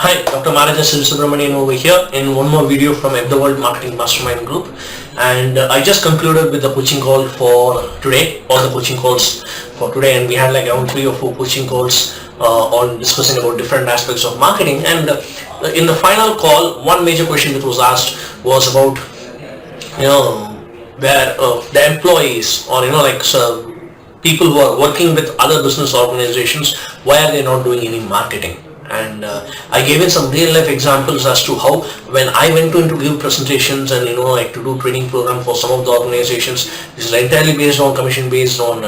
Hi, Dr Maharaja SivaSubramanian over here in one more video from the World Marketing Mastermind Group, and I just concluded with the coaching call for today, all the coaching calls for today, and we had like around 3 or 4 coaching calls on discussing about different aspects of marketing. And in the final call, one major question that was asked was about where the employees or people who are working with other business organizations, why are they not doing any marketing? And I gave in some real life examples as to how when I went to give presentations and to do training program for some of the organizations, which is entirely based on commission based on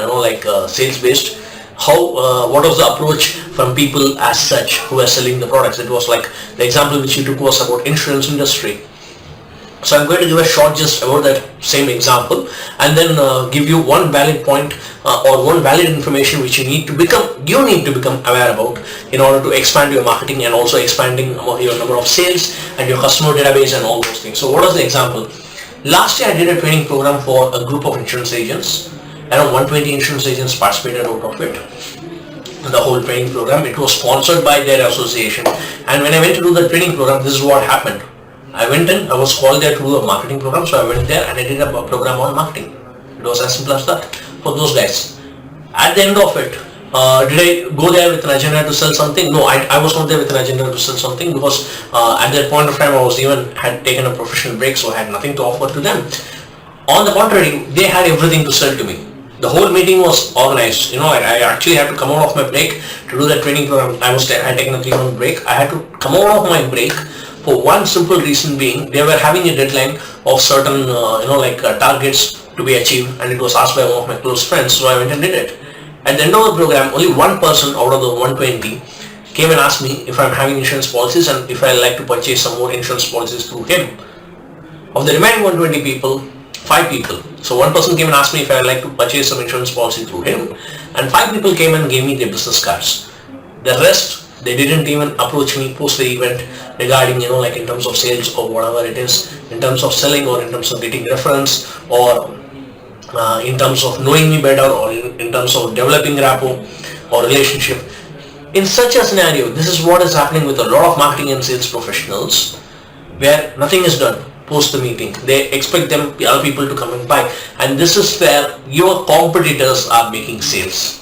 sales based, how what was the approach from people as such who are selling the products. It was like the example which you took was about insurance industry. So I'm going to give a short gist about that same example, and then give you one valid point or one valid information which you need to become aware about in order to expand your marketing and also expanding your number of sales and your customer database and all those things. So what was the example? Last year I did a training program for a group of insurance agents. Around 120 insurance agents participated out of it. The whole training program, it was sponsored by their association, and when I went to do the training program, this is what happened. I went in, I was called there to do a marketing program, so I went there and I did a program on marketing. It was as simple as that for those guys. At the end of it, did I go there with an agenda to sell something? No, I was not there with an agenda to sell something, because at that point of time I had taken a professional break, so I had nothing to offer to them. On the contrary, they had everything to sell to me. The whole meeting was organized. I actually had to come out of my break to do that training program. I had taken a 3-month break. I had to come out of my break for one simple reason being, they were having a deadline of certain targets to be achieved, and it was asked by one of my close friends, so I went and did it. At the end of the program, only one person out of the 120 came and asked me if I'm having insurance policies and if I like to purchase some more insurance policies through him. Of the remaining 120 people, 5 people. So one person came and asked me if I like to purchase some insurance policy through him, and 5 people came and gave me their business cards. The rest, they didn't even approach me post the event regarding in terms of sales or whatever it is, in terms of selling or in terms of getting reference or in terms of knowing me better or in terms of developing rapport or relationship. In such a scenario, this is what is happening with a lot of marketing and sales professionals, where nothing is done post the meeting. They expect other people to come and buy, and this is where your competitors are making sales.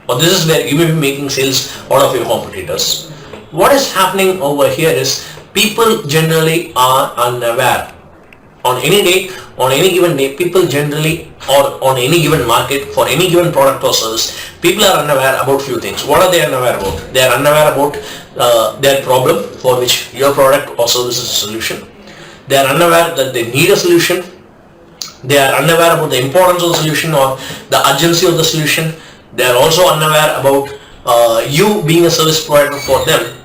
Or this is where you may be making sales out of your competitors. What is happening over here is people generally are unaware. On any day, on any given day, people generally, or on any given market, for any given product or service, people are unaware about few things. What are they unaware about? They are unaware about their problem for which your product or service is a solution. They are unaware that they need a solution. They are unaware about the importance of the solution or the urgency of the solution. They are also unaware about you being a service provider for them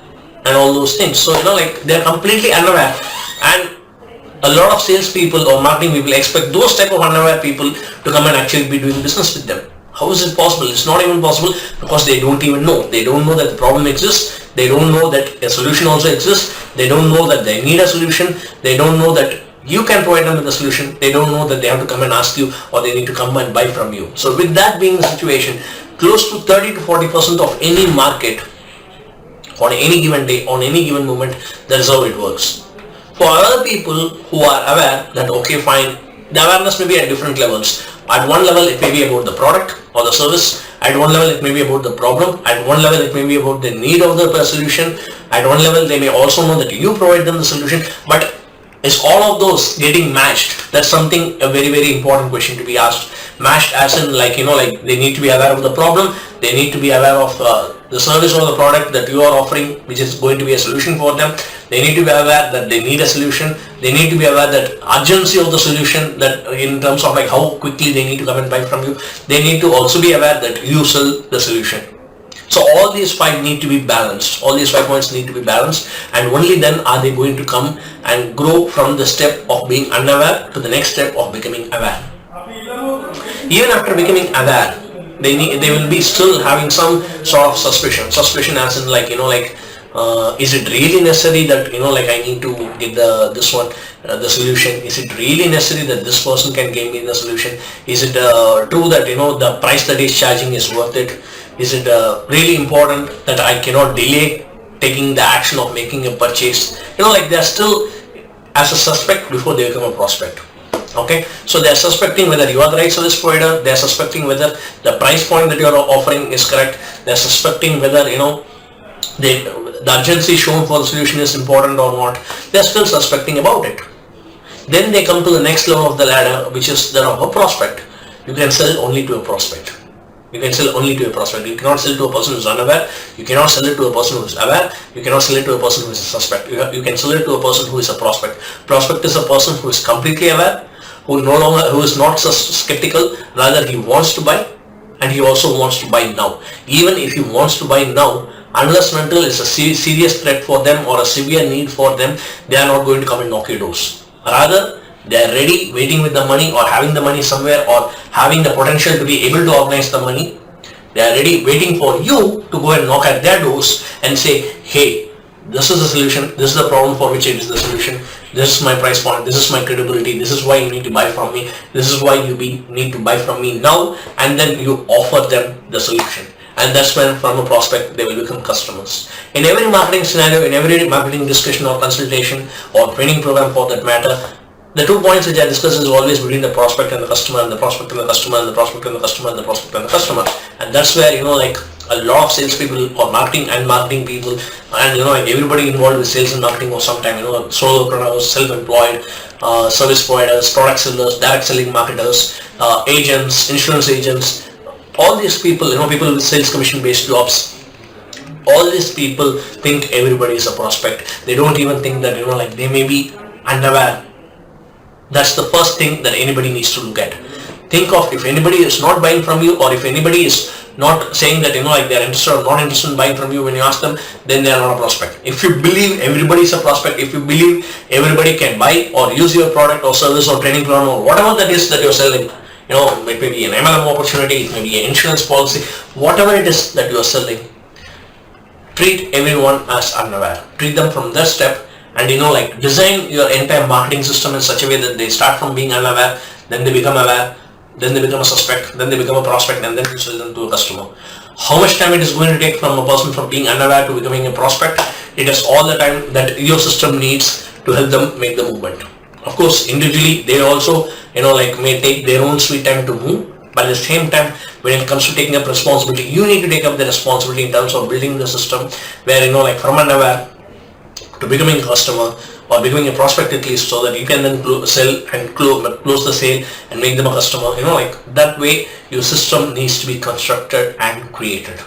and all those things. So they are completely unaware, and a lot of salespeople or marketing people expect those type of unaware people to come and actually be doing business with them. How is it possible? It's not even possible, because they don't even know. They don't know that the problem exists. They don't know that a solution also exists. They don't know that they need a solution. They don't know that you can provide them with a solution. They don't know that they have to come and ask you, or they need to come and buy from you. So with that being the situation, close to 30 to 40% of any market on any given day, on any given moment, that is how it works. For other people who are aware that, okay, fine, the awareness may be at different levels. At one level, it may be about the product or the service. At one level, it may be about the problem. At one level, it may be about the need of the solution. At one level, they may also know that you provide them the solution. But is all of those getting matched? That's something, a very, very important question to be asked. Matched as in they need to be aware of the problem. They need to be aware of the service or the product that you are offering, which is going to be a solution for them. They need to be aware that they need a solution. They need to be aware that urgency of the solution, that in terms of how quickly they need to come and buy from you. They need to also be aware that you sell the solution. So all these 5 need to be balanced. All these 5 points need to be balanced, and only then are they going to come and grow from the step of being unaware to the next step of becoming aware. Even after becoming aware, they will be still having some sort of suspicion. Suspicion as in is it really necessary that I need to get the solution? Is it really necessary that this person can give me the solution? Is it true that the price that he's charging is worth it? Is it really important that I cannot delay taking the action of making a purchase. Like they're still as a suspect before they become a prospect. Okay, so they're suspecting whether you are the right service provider, they're suspecting whether the price point that you're offering is correct, they're suspecting whether the urgency shown for the solution is important or not. They're still suspecting about it. Then they come to the next level of the ladder, which is that of a prospect. You can sell only to a prospect. You can sell only to a prospect. You cannot sell to a person who is unaware. You cannot sell it to a person who is aware. You cannot sell it to a person who is a suspect. You can sell it to a person who is a prospect. Prospect is a person who is completely aware, who is not so skeptical. Rather, he wants to buy, and he also wants to buy now. Even if he wants to buy now, unless and until it's a serious threat for them or a severe need for them, they are not going to come and knock your doors. Rather, they are ready, waiting with the money, or having the money somewhere, or having the potential to be able to organize the money. They are ready, waiting for you to go and knock at their doors and say, hey, this is the solution, this is the problem for which it is the solution, this is my price point, this is my credibility, this is why you need to buy from me, this is why you need to buy from me now, and then you offer them the solution. And that's when from a prospect they will become customers. In every marketing scenario, in every marketing discussion or consultation or training program for that matter, the 2 points which I discuss is always between the prospect and the customer, and the prospect and the customer, and the prospect and the customer, and the prospect and the customer. And that's where like a lot of salespeople or marketing people, and like everybody involved with sales and marketing or sometime, solopreneurs, self-employed, service providers, product sellers, direct selling marketers, agents, insurance agents, all these people, people with sales commission based jobs, all these people think everybody is a prospect. They don't even think that like they may be unaware. That's the first thing that anybody needs to look at. Think of if anybody is not buying from you, or if anybody is not saying that like they're interested or not interested in buying from you when you ask them, then they are not a prospect. If you believe everybody is a prospect, if you believe everybody can buy or use your product or service or training plan or whatever that is that you're selling, it may be an MLM opportunity, it may be an insurance policy, whatever it is that you are selling, treat everyone as unaware. Treat them from that step, and like design your entire marketing system in such a way that they start from being unaware, then they become aware, then they become a suspect, then they become a prospect, and then you sell them to a customer. How much time it is going to take from a person from being unaware to becoming a prospect? It is all the time that your system needs to help them make the movement. Of course, individually they also may take their own sweet time to move, but at the same time, when it comes to taking up responsibility, you need to take up the responsibility in terms of building the system where like from unaware to becoming a customer or becoming a prospect at least, so that you can then sell and close the sale and make them a customer. Like that way your system needs to be constructed and created.